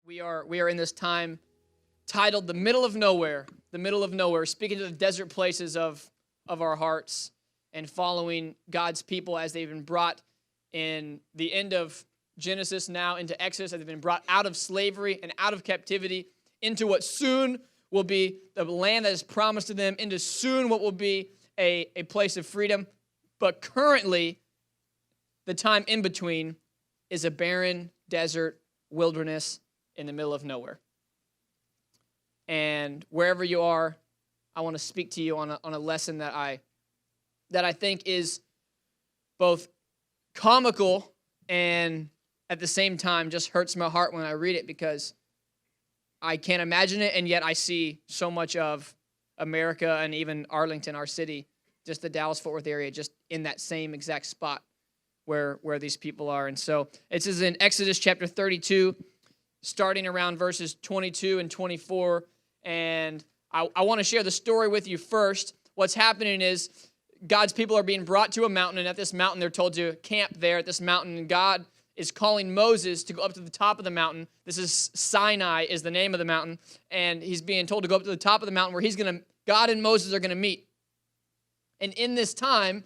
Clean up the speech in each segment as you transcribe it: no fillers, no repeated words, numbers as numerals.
We are in this time titled The Middle of Nowhere, speaking to the desert places of our hearts and following God's people as they've been brought in the end of Genesis now into Exodus, as they've been brought out of slavery and out of captivity into what soon will be the land that is promised to them, into soon what will be a place of freedom. But currently, the time in between is a barren desert wilderness in the middle of nowhere. And wherever you are, I want to speak to you on a lesson that I think is both comical and at the same time just hurts my heart when I read it, because I can't imagine it, and yet I see so much of America and even Arlington, our city, just the Dallas-Fort Worth area, just in that same exact spot where these people are. And so it says in Exodus chapter 32, starting around verses 22 and 24, and I want to share the story with you first. What's happening is God's people are being brought to a mountain, and at this mountain they're told to camp there at this mountain, and God is calling Moses to go up to the top of the mountain. This is Sinai is the name of the mountain, and he's being told to go up to the top of the mountain where God and Moses are going to meet. And in this time,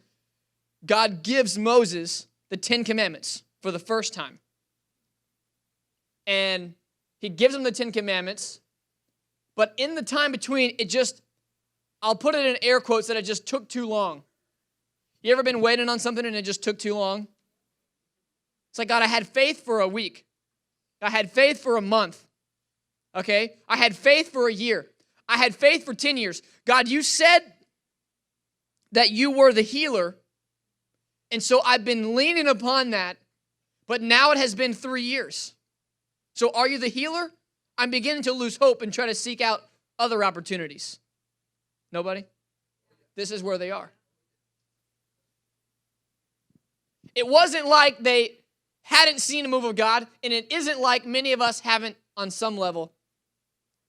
God gives Moses the 10 Commandments for the first time. And he gives him the 10 Commandments, but in the time between, I'll put it in air quotes, that it just took too long. You ever been waiting on something and it just took too long? It's like, God, I had faith for a week. I had faith for a month. Okay? I had faith for a year. I had faith for 10 years. God, you said that you were the healer, and so I've been leaning upon that, but now it has been 3 years. So are you the healer? I'm beginning to lose hope and try to seek out other opportunities. Nobody? This is where they are. It wasn't like they hadn't seen a move of God, and it isn't like many of us haven't, on some level,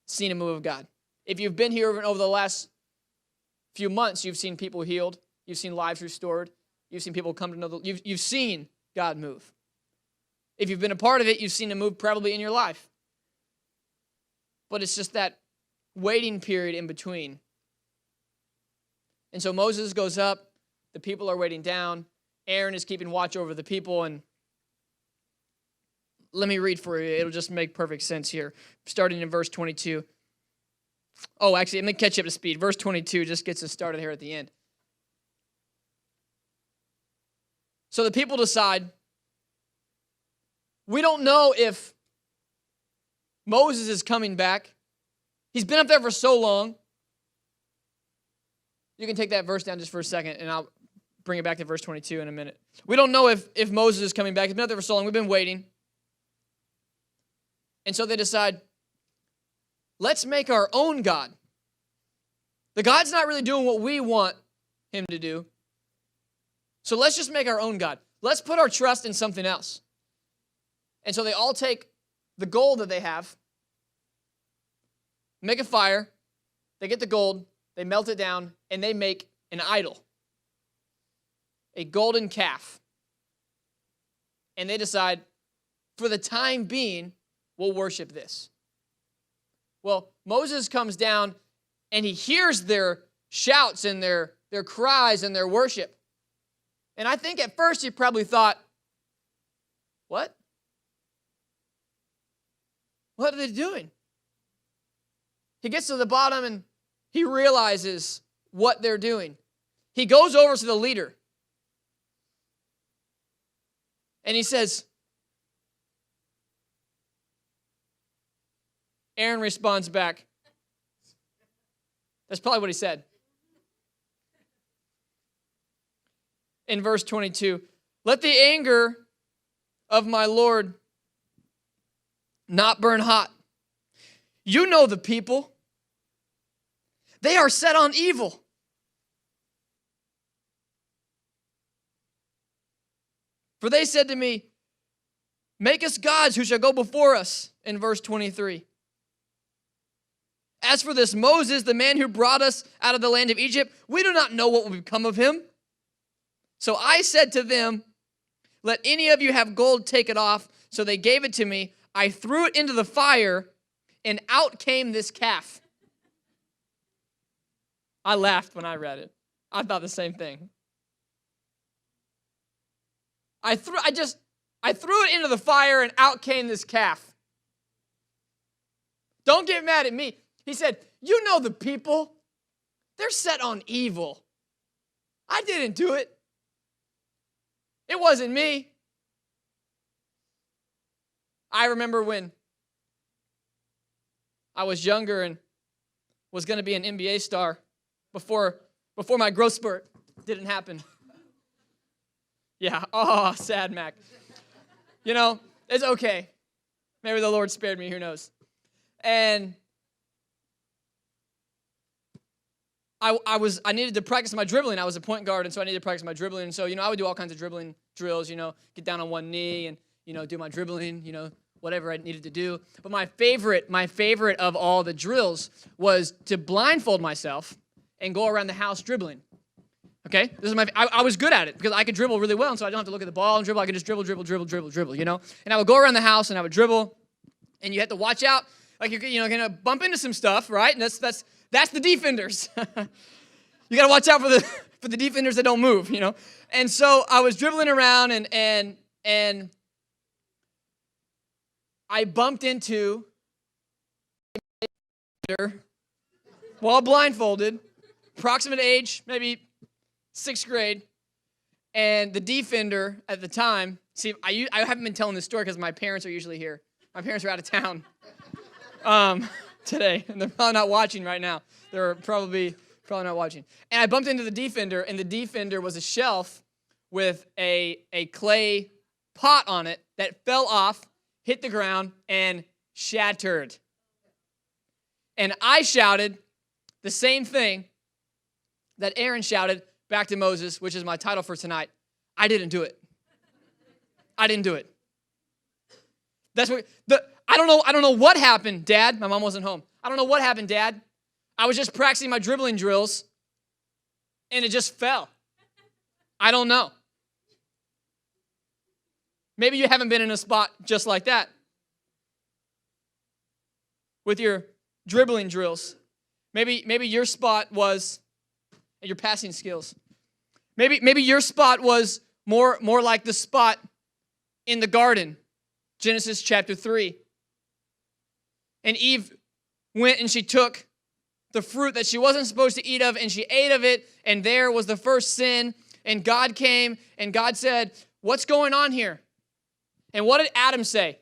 seen a move of God. If you've been here over the last few months, you've seen people healed, you've seen lives restored, you've seen people come to know you've seen God move. If you've been a part of it, you've seen him move probably in your life. But it's just that waiting period in between. And so Moses goes up, the people are waiting down, Aaron is keeping watch over the people, and let me read for you. It'll just make perfect sense here. Starting in verse 22. Oh, actually, let me catch you up to speed. Verse 22 just gets us started here at the end. So the people decide, we don't know if Moses is coming back. He's been up there for so long. You can take that verse down just for a second, and I'll bring it back to verse 22 in a minute. We don't know if Moses is coming back. He's been up there for so long. We've been waiting. And so they decide, let's make our own God. The God's not really doing what we want him to do. So let's just make our own God. Let's put our trust in something else. And so they all take the gold that they have, make a fire, they get the gold, they melt it down, and they make an idol, a golden calf. And they decide, for the time being, we'll worship this. Well, Moses comes down, and he hears their shouts and their cries and their worship. And I think at first he probably thought, what? What are they doing? He gets to the bottom and he realizes what they're doing. He goes over to the leader and he says, Aaron responds back. That's probably what he said. In verse 22, let the anger of my Lord not burn hot. You know the people. They are set on evil. For they said to me, make us gods who shall go before us, in verse 23. As for this Moses, the man who brought us out of the land of Egypt, we do not know what will become of him. So I said to them, let any of you have gold, take it off. So they gave it to me. I threw it into the fire, and out came this calf. I laughed when I read it. I thought the same thing. I threw it into the fire, and out came this calf. Don't get mad at me. He said, you know the people. They're set on evil. I didn't do it. It wasn't me. I remember when I was younger and was going to be an NBA star before my growth spurt didn't happen. Yeah, oh, sad Mac. You know, it's okay. Maybe the Lord spared me, who knows. And I needed to practice my dribbling. I was a point guard, and so I needed to practice my dribbling. And so, I would do all kinds of dribbling drills, get down on one knee and, do my dribbling, whatever I needed to do. But my favorite of all the drills was to blindfold myself and go around the house dribbling. Okay? I was good at it because I could dribble really well, and so I don't have to look at the ball and dribble. I could just dribble, And I would go around the house and I would dribble, and you had to watch out. Like, you're going to bump into some stuff, right? And that's the defenders. You got to watch out for the defenders that don't move, And so I was dribbling around and I bumped into a defender while blindfolded, approximate age, maybe 6th grade. And the defender at the time, see, I haven't been telling this story because my parents are usually here. My parents are out of town today, and they're probably not watching right now. They're probably not watching. And I bumped into the defender, and the defender was a shelf with a clay pot on it that fell off, hit the ground, and shattered. And I shouted the same thing that Aaron shouted back to Moses, which is my title for tonight. I didn't do it. I didn't do it. That's what I don't know what happened, Dad. My mom wasn't home. I don't know what happened, Dad. I was just practicing my dribbling drills, and it just fell. I don't know. Maybe you haven't been in a spot just like that with your dribbling drills. Maybe your spot was your passing skills. Maybe your spot was more like the spot in the garden, Genesis chapter 3. And Eve went and she took the fruit that she wasn't supposed to eat of, and she ate of it, and there was the first sin. And God came, and God said, what's going on here? And what did Adam say?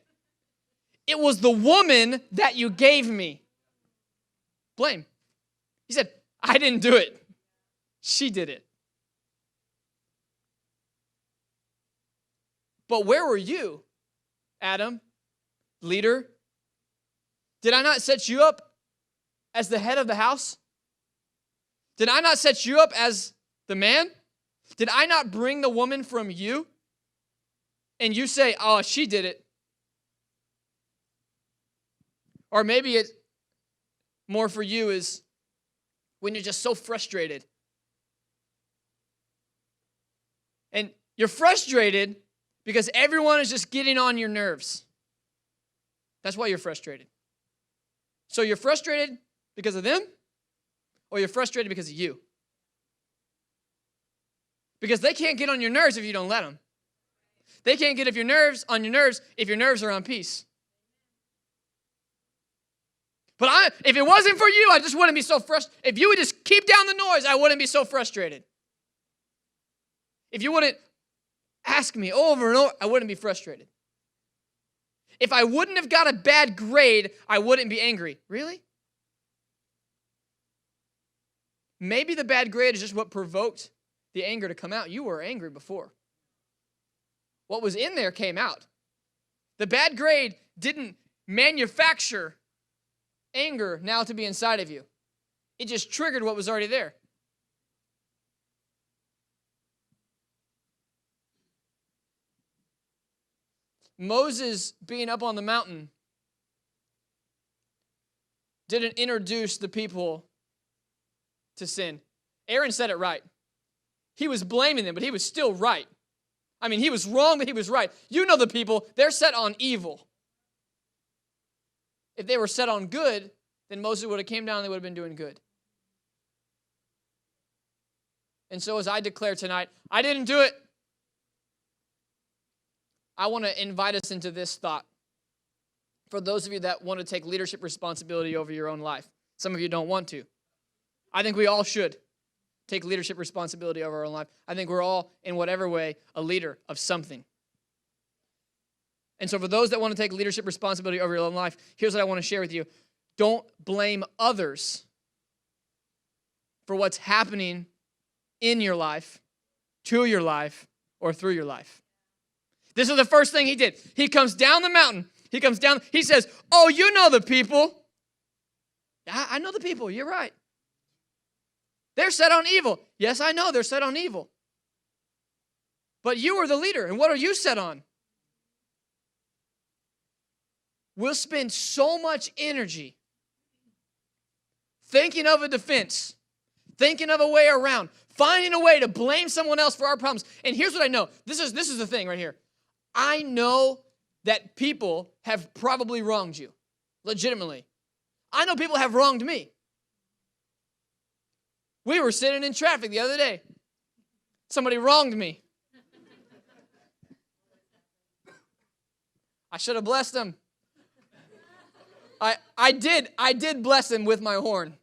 It was the woman that you gave me. Blame. He said, I didn't do it. She did it. But where were you, Adam, leader? Did I not set you up as the head of the house? Did I not set you up as the man? Did I not bring the woman from you? And you say, oh, she did it. Or maybe it more for you is when you're just so frustrated. And you're frustrated because everyone is just getting on your nerves. That's why you're frustrated. So you're frustrated because of them, or you're frustrated because of you? Because they can't get on your nerves if you don't let them. They can't get on your nerves if your nerves are on peace. But if it wasn't for you, I just wouldn't be so frustrated. If you would just keep down the noise, I wouldn't be so frustrated. If you wouldn't ask me over and over, I wouldn't be frustrated. If I wouldn't have got a bad grade, I wouldn't be angry. Really? Maybe the bad grade is just what provoked the anger to come out. You were angry before. What was in there came out. The bad grade didn't manufacture anger now to be inside of you. It just triggered what was already there. Moses being up on the mountain didn't introduce the people to sin. Aaron said it right. He was blaming them, but he was still right. I mean, he was wrong, but he was right. You know the people, they're set on evil. if they were set on good, then Moses would have came down and they would have been doing good. And so as I declare tonight, I didn't do it. I want to invite us into this thought. For those of you that want to take leadership responsibility over your own life. Some of you don't want to. I think we all should take leadership responsibility over our own life. I think we're all, in whatever way, a leader of something. And so for those that want to take leadership responsibility over your own life, here's what I want to share with you. Don't blame others for what's happening in your life, to your life, or through your life. This is the first thing he did. He comes down the mountain. He comes down. He says, oh, you know the people. I know the people. You're right. They're set on evil. Yes, I know they're set on evil. But you are the leader, and what are you set on? We'll spend so much energy thinking of a defense, thinking of a way around, finding a way to blame someone else for our problems. And here's what I know. This is the thing right here. I know that people have probably wronged you, legitimately. I know people have wronged me. We were sitting in traffic the other day. Somebody wronged me. I should have blessed them. I did bless them with my horn.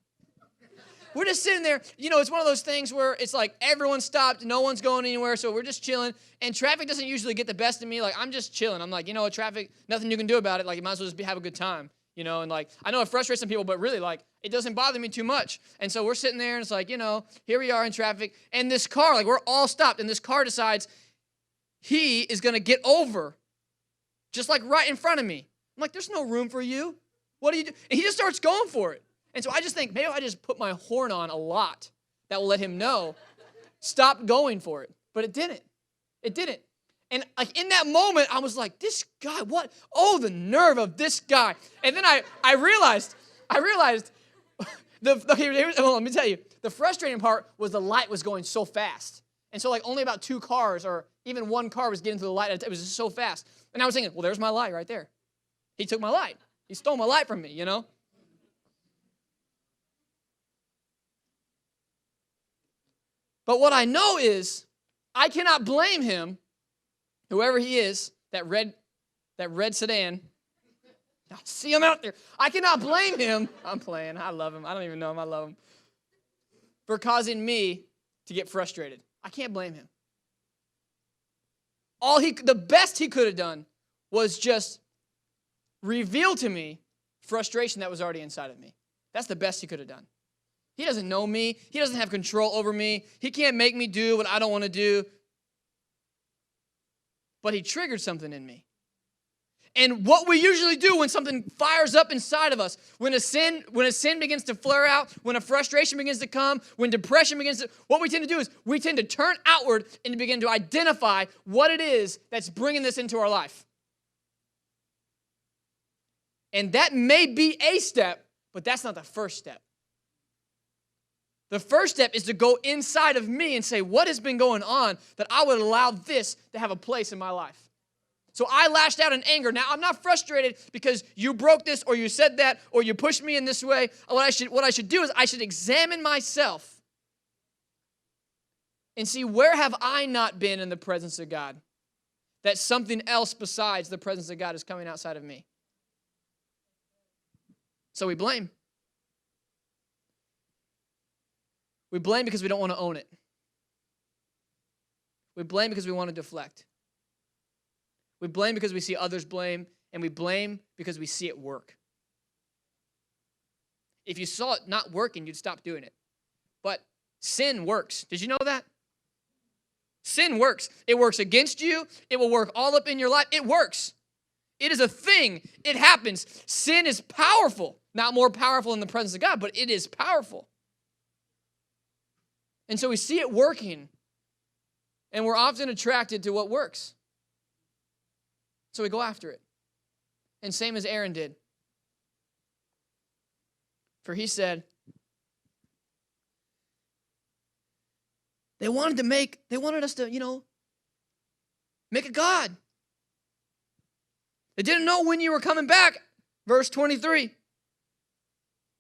We're just sitting there. You know, it's one of those things where it's like everyone stopped, no one's going anywhere, so we're just chilling. And traffic doesn't usually get the best of me. Like, I'm just chilling. I'm like, you know what, traffic, nothing you can do about it. Like, you might as well just have a good time. You know, and like, I know it frustrates some people, but really, like, it doesn't bother me too much. And so we're sitting there, and it's like, you know, here we are in traffic. And this car, like, we're all stopped. And this car decides he is going to get over just like right in front of me. I'm like, there's no room for you. What do you do? And he just starts going for it. And so I just think, maybe I just put my horn on a lot. That will let him know, stop going for it. But it didn't. It didn't. And like in that moment, I was like, this guy, what? Oh, the nerve of this guy. And then I realized, let me tell you, the frustrating part was the light was going so fast. And so like only about 2 cars or even 1 car was getting to the light. It was just so fast. And I was thinking, well, there's my light right there. He took my light. He stole my light from me, you know? But what I know is I cannot blame him, whoever he is, that red sedan. I see him out there. I cannot blame him. I'm playing. I love him. I don't even know him. I love him. For causing me to get frustrated. I can't blame him. The best he could have done was just reveal to me frustration that was already inside of me. That's the best he could have done. He doesn't know me. He doesn't have control over me. He can't make me do what I don't want to do. But he triggered something in me. And what we usually do when something fires up inside of us, when a sin begins to flare out, when a frustration begins to come, when depression begins to, what we tend to do is we tend to turn outward and to begin to identify what it is that's bringing this into our life. And that may be a step, but that's not the first step. The first step is to go inside of me and say, what has been going on that I would allow this to have a place in my life? So I lashed out in anger. Now, I'm not frustrated because you broke this or you said that or you pushed me in this way. What I should do is I should examine myself and see, where have I not been in the presence of God? That something else besides the presence of God is coming outside of me. So we blame. We blame because we don't want to own it. We blame because we want to deflect. We blame because we see others blame, and we blame because we see it work. If you saw it not working, you'd stop doing it. But sin works. Did you know that? Sin works. It works against you. It will work all up in your life. It works. It is a thing. It happens. Sin is powerful. Not more powerful in the presence of God, but it is powerful. And so we see it working, and we're often attracted to what works. So we go after it. And same as Aaron did. For he said, they wanted us to, make a god. They didn't know when you were coming back. Verse 23.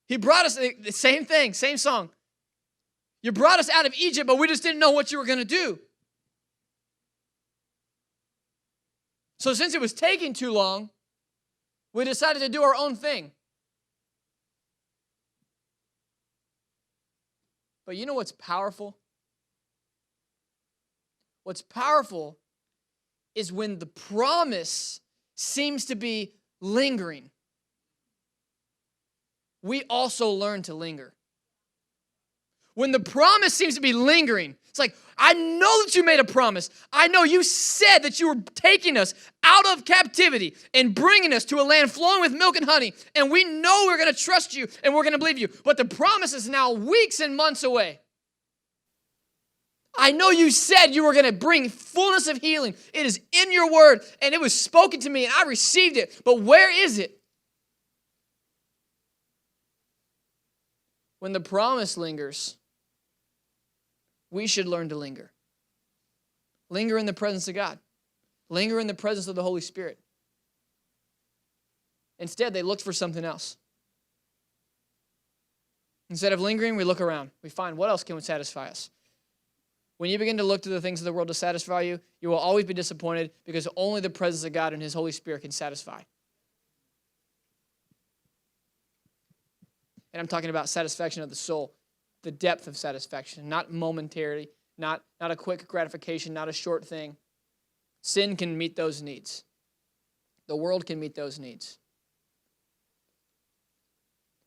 He brought us, the same thing, same song. You brought us out of Egypt, but we just didn't know what you were going to do. So since it was taking too long, we decided to do our own thing. But you know what's powerful? What's powerful is when the promise seems to be lingering. We also learn to linger. When the promise seems to be lingering, it's like, I know that you made a promise. I know you said that you were taking us out of captivity and bringing us to a land flowing with milk and honey. And we know we're going to trust you and we're going to believe you. But the promise is now weeks and months away. I know you said you were going to bring fullness of healing. It is in your word and it was spoken to me and I received it. But where is it? When the promise lingers, we should learn to linger. Linger in the presence of God. Linger in the presence of the Holy Spirit. Instead, they looked for something else. Instead of lingering, we look around. We find what else can satisfy us. When you begin to look to the things of the world to satisfy you, you will always be disappointed because only the presence of God and His Holy Spirit can satisfy. And I'm talking about satisfaction of the soul. The depth of satisfaction, not momentarily, not a quick gratification, not a short thing. Sin can meet those needs. The world can meet those needs.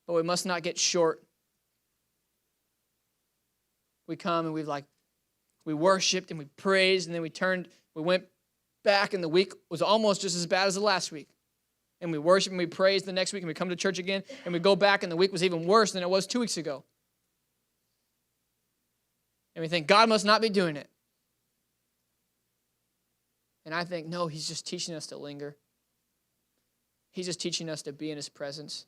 But we must not get short. We come and we worshiped and we praised and then we went back and the week was almost just as bad as the last week. And we worship and we praise the next week and we come to church again and we go back and the week was even worse than it was 2 weeks ago. And we think, God must not be doing it. And I think, no, He's just teaching us to linger. He's just teaching us to be in His presence.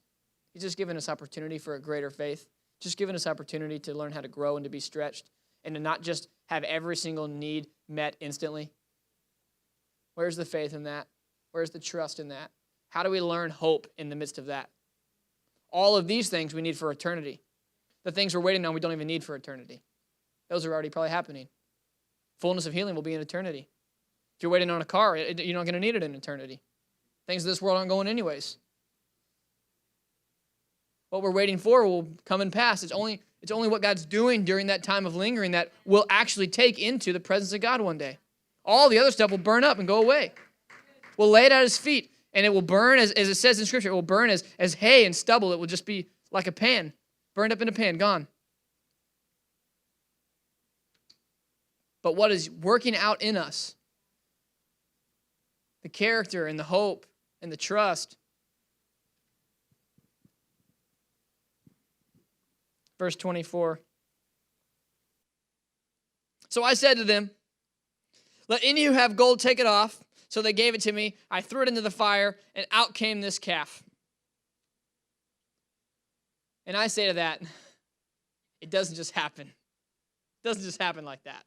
He's just giving us opportunity for a greater faith. Just giving us opportunity to learn how to grow and to be stretched and to not just have every single need met instantly. Where's the faith in that? Where's the trust in that? How do we learn hope in the midst of that? All of these things we need for eternity. The things we're waiting on we don't even need for eternity. Those are already probably happening. Fullness of healing will be in eternity. If you're waiting on a car, you're not going to need it in eternity. Things of this world aren't going anyways. What we're waiting for will come and pass. It's only what God's doing during that time of lingering that will actually take into the presence of God one day. All the other stuff will burn up and go away. We'll lay it at His feet, and it will burn, as it says in Scripture, it will burn as hay and stubble. It will just be like a pan, burned up in a pan, gone. But what is working out in us, the character and the hope and the trust. Verse 24. So I said to them, let any who have gold take it off. So they gave it to me. I threw it into the fire, and out came this calf. And I say to that, it doesn't just happen. It doesn't just happen like that.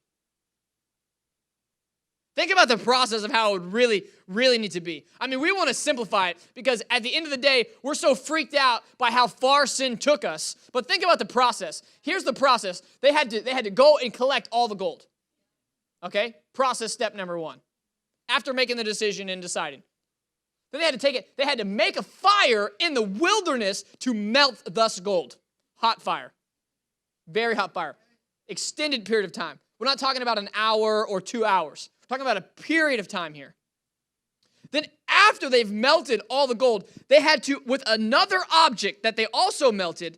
Think about the process of how it would really, really need to be. I mean, we want to simplify it because at the end of the day, we're so freaked out by how far sin took us. But think about the process. Here's the process. They had to go and collect all the gold. Okay? Process step number 1. After making the decision and deciding. Then they had to take it. They had to make a fire in the wilderness to melt thus gold. Hot fire. Very hot fire. Extended period of time. We're not talking about an hour or 2 hours. We're talking about a period of time here. Then after they've melted all the gold, they had to, with another object that they also melted,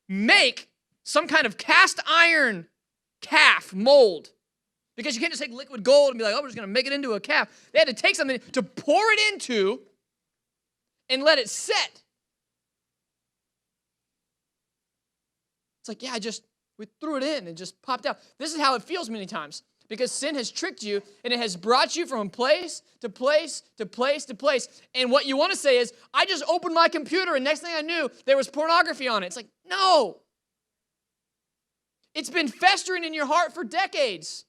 make some kind of cast iron calf mold. Because you can't just take liquid gold and be like, oh, we're just going to make it into a calf. They had to take something to pour it into and let it set. It's like, yeah, we threw it in and just popped out. This is how it feels many times. Because sin has tricked you, and it has brought you from place to place to place to place. And what you want to say is, I just opened my computer, and next thing I knew, there was pornography on it. It's like, no. It's been festering in your heart for decades.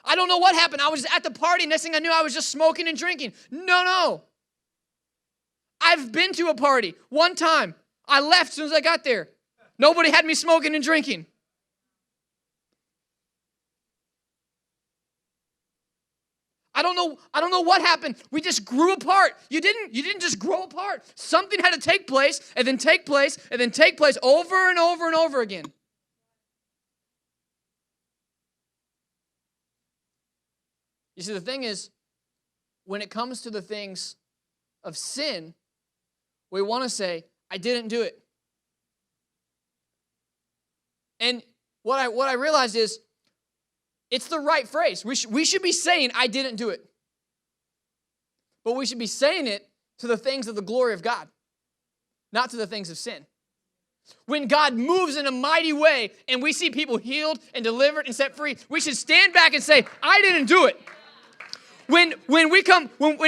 I don't know what happened. I was at the party, next thing I knew, I was just smoking and drinking. No. I've been to a party one time. I left as soon as I got there. Nobody had me smoking and drinking. I don't know what happened. We just grew apart. You didn't just grow apart. Something had to take place, and then take place, and then take place over and over and over again. You see, the thing is, when it comes to the things of sin, we want to say, I didn't do it. And what I realized is, it's the right phrase. We should be saying, I didn't do it. But we should be saying it to the things of the glory of God, not to the things of sin. When God moves in a mighty way and we see people healed and delivered and set free, we should stand back and say, I didn't do it. When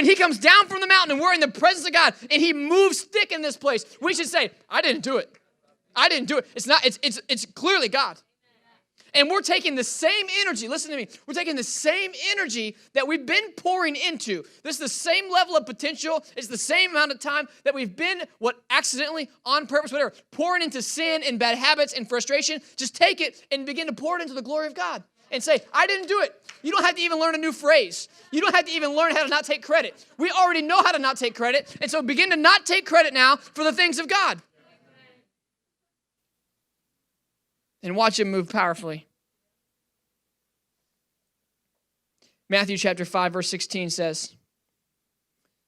he comes down from the mountain and we're in the presence of God and he moves thick in this place, we should say, I didn't do it. I didn't do it. It's clearly God. And we're taking the same energy, listen to me, we're taking the same energy that we've been pouring into. This is the same level of potential. It's the same amount of time that we've been, accidentally, on purpose, whatever, pouring into sin and bad habits and frustration. Just take it and begin to pour it into the glory of God. And say, I didn't do it. You don't have to even learn a new phrase. You don't have to even learn how to not take credit. We already know how to not take credit. And so begin to not take credit now for the things of God. And watch him move powerfully. Matthew chapter 5, verse 16 says,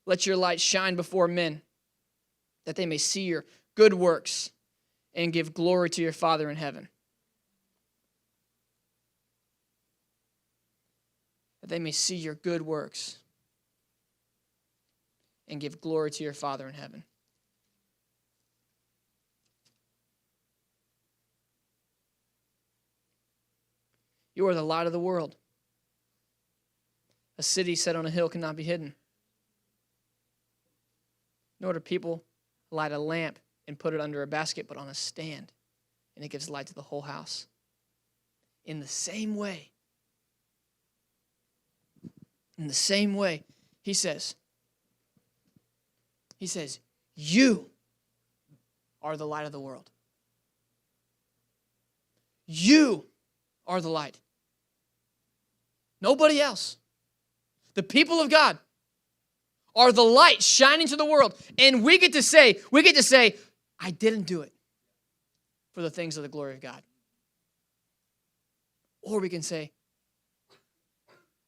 let your light shine before men, that they may see your good works and give glory to your Father in heaven. That they may see your good works and give glory to your Father in heaven. You are the light of the world. A city set on a hill cannot be hidden. Nor do people light a lamp and put it under a basket, but on a stand, and it gives light to the whole house. In the same way, he says, you are the light of the world. You are the light. Nobody else. The people of God are the light shining to the world. And we get to say, I didn't do it for the things of the glory of God. Or we can say,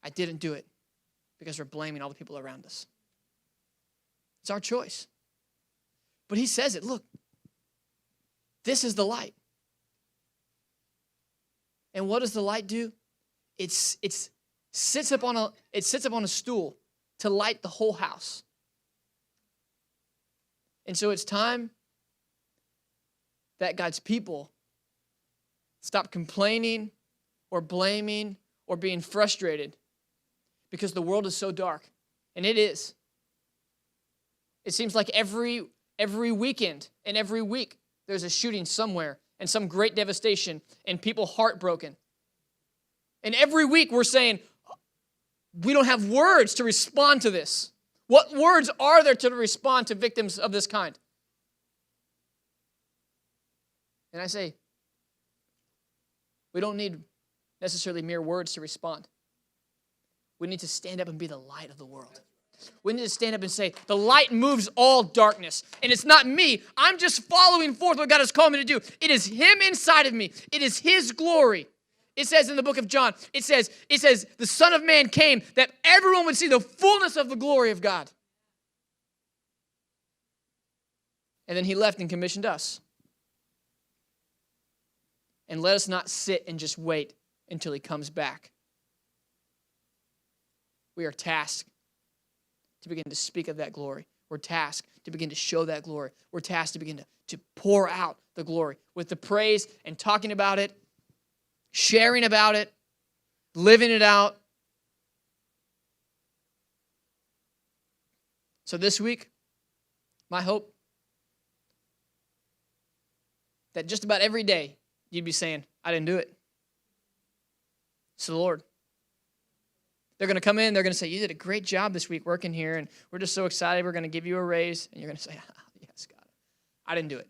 I didn't do it because we're blaming all the people around us. It's our choice. But he says it, look, this is the light. And what does the light do? It sits up on a stool to light the whole house. And so it's time that God's people stop complaining or blaming or being frustrated because the world is so dark. And it is. It seems like every weekend and every week there's a shooting somewhere and some great devastation and people heartbroken. And every week we're saying, we don't have words to respond to this. What words are there to respond to victims of this kind? And I say, we don't need necessarily mere words to respond. We need to stand up and be the light of the world. We need to stand up and say, the light moves all darkness. And it's not me. I'm just following forth what God has called me to do. It is him inside of me. It is his glory. It says in the book of John, it says, the Son of Man came that everyone would see the fullness of the glory of God. And then he left and commissioned us. And let us not sit and just wait until he comes back. We are tasked to begin to speak of that glory. We're tasked to begin to show that glory. We're tasked to begin to pour out the glory with the praise and talking about it, sharing about it, living it out. So this week, my hope that just about every day you'd be saying, I didn't do it. It's the Lord. They're going to come in, they're going to say, you did a great job this week working here, and we're just so excited, we're going to give you a raise. And you're going to say, yes, God, I didn't do it.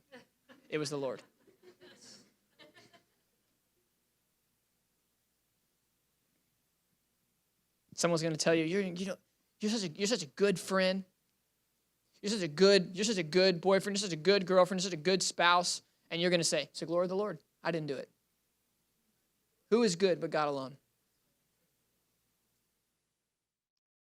It was the Lord. Someone's going to tell you, you're such a good friend. You're such a good boyfriend. You're such a good girlfriend. You're such a good spouse. And you're going to say, it's the glory of the Lord. I didn't do it. Who is good but God alone?